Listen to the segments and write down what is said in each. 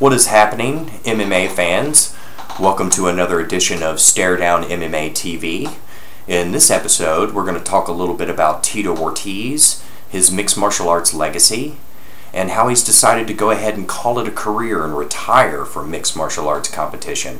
What is happening, MMA fans? Welcome to another edition of StaredownMMA TV. In this episode, we're going to talk a little bit about Tito Ortiz, his mixed martial arts legacy, and how he's decided to go ahead and call it a career and retire from mixed martial arts competition.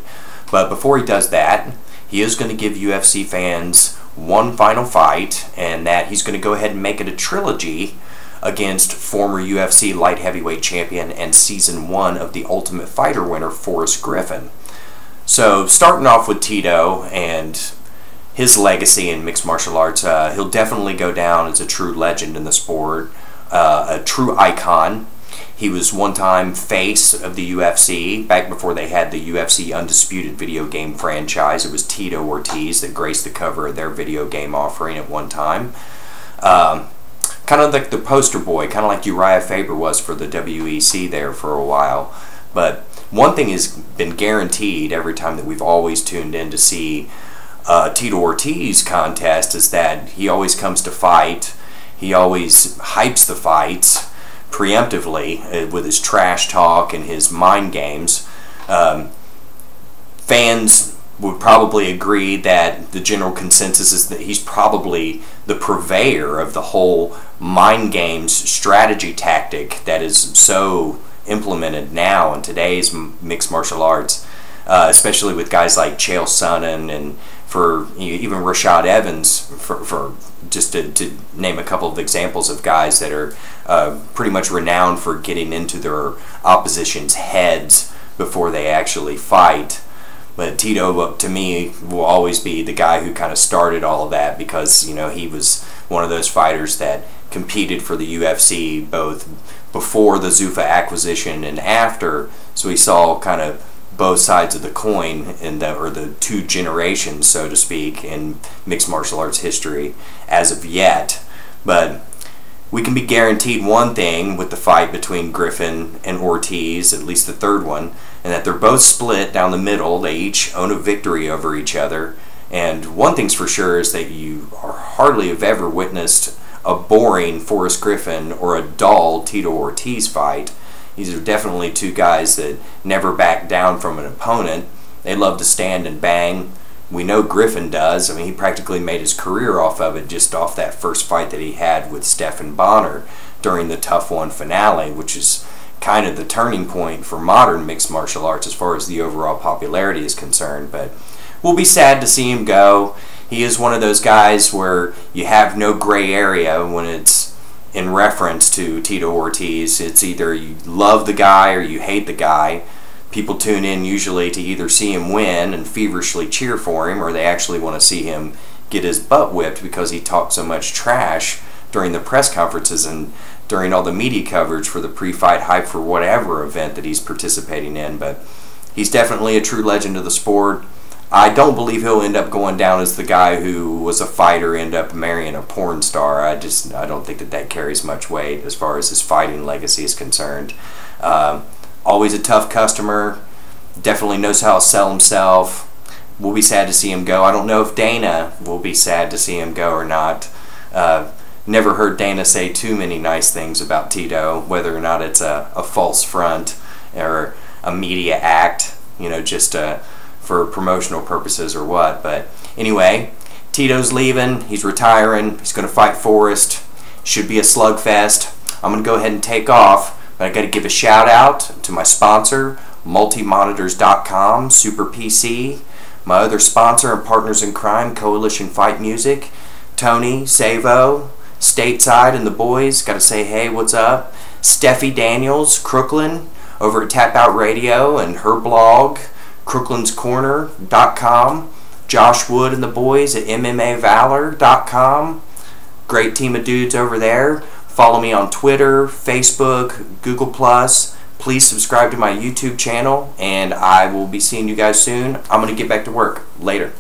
But before he does that, he is going to give UFC fans one final fight, and that he's going to go ahead and make it a trilogy against former UFC light heavyweight champion and season 1 of The Ultimate Fighter winner Forrest Griffin. So starting off with Tito and his legacy in mixed martial arts, he'll definitely go down as a true legend in the sport, a true icon. He was one-time face of the UFC back before they had the UFC Undisputed video game franchise. It was Tito Ortiz that graced the cover of their video game offering at one time. Kind of like the poster boy, kind of like Uriah Faber was for the WEC there for a while. But one thing has been guaranteed every time that we've always tuned in to see Tito Ortiz contest is that he always comes to fight. He always hypes the fights preemptively with his trash talk and his mind games. Fans would probably agree that the general consensus is that he's probably the purveyor of the whole mind games strategy tactic that is so implemented now in today's mixed martial arts, especially with guys like Chael Sonnen and for even Rashad Evans, for just to name a couple of examples of guys that are pretty much renowned for getting into their opposition's heads before they actually fight. But Tito, to me, will always be the guy who kind of started all of that because, you know, he was one of those fighters that competed for the UFC both before the Zuffa acquisition and after, so he saw kind of both sides of the coin in the two generations, so to speak, in mixed martial arts history as of yet. But we can be guaranteed one thing with the fight between Griffin and Ortiz, at least the third one, and that they're both split down the middle. They each own a victory over each other. And one thing's for sure is that you hardly have ever witnessed a boring Forrest Griffin or a dull Tito Ortiz fight. These are definitely two guys that never back down from an opponent. They love to stand and bang. We know Griffin does. I mean, he practically made his career off of it just off that first fight that he had with Stephan Bonner during the Tough One finale, which is kind of the turning point for modern mixed martial arts as far as the overall popularity is concerned. But we'll be sad to see him go. He is one of those guys where you have no gray area when it's in reference to Tito Ortiz. It's either you love the guy or you hate the guy. People tune in usually to either see him win and feverishly cheer for him, or they actually want to see him get his butt whipped because he talked so much trash during the press conferences and during all the media coverage for the pre-fight hype for whatever event that he's participating in. But he's definitely a true legend of the sport. I don't believe he'll end up going down as the guy who was a fighter, end up marrying a porn star. I don't think that carries much weight as far as his fighting legacy is concerned. Always a tough customer, definitely knows how to sell himself. We'll be sad to see him go. I don't know if Dana will be sad to see him go or not. Never heard Dana say too many nice things about Tito, whether or not it's a false front or a media act, you know, just for promotional purposes or what. But anyway, Tito's leaving. He's retiring. He's going to fight Forrest. Should be a slugfest. I'm going to go ahead and take off. But I got to give a shout out to my sponsor, multimonitors.com, Super PC, my other sponsor and partners in crime, Coalition Fight Music, Tony, Savo, Stateside and the boys, got to say hey, what's up? Steffi Daniels, Crooklyn, over at Tap Out Radio and her blog, crooklyn'scorner.com, Josh Wood and the boys at MMAvalor.com, great team of dudes over there. Follow me on Twitter, Facebook, Google+. Please subscribe to my YouTube channel, and I will be seeing you guys soon. I'm going to get back to work. Later.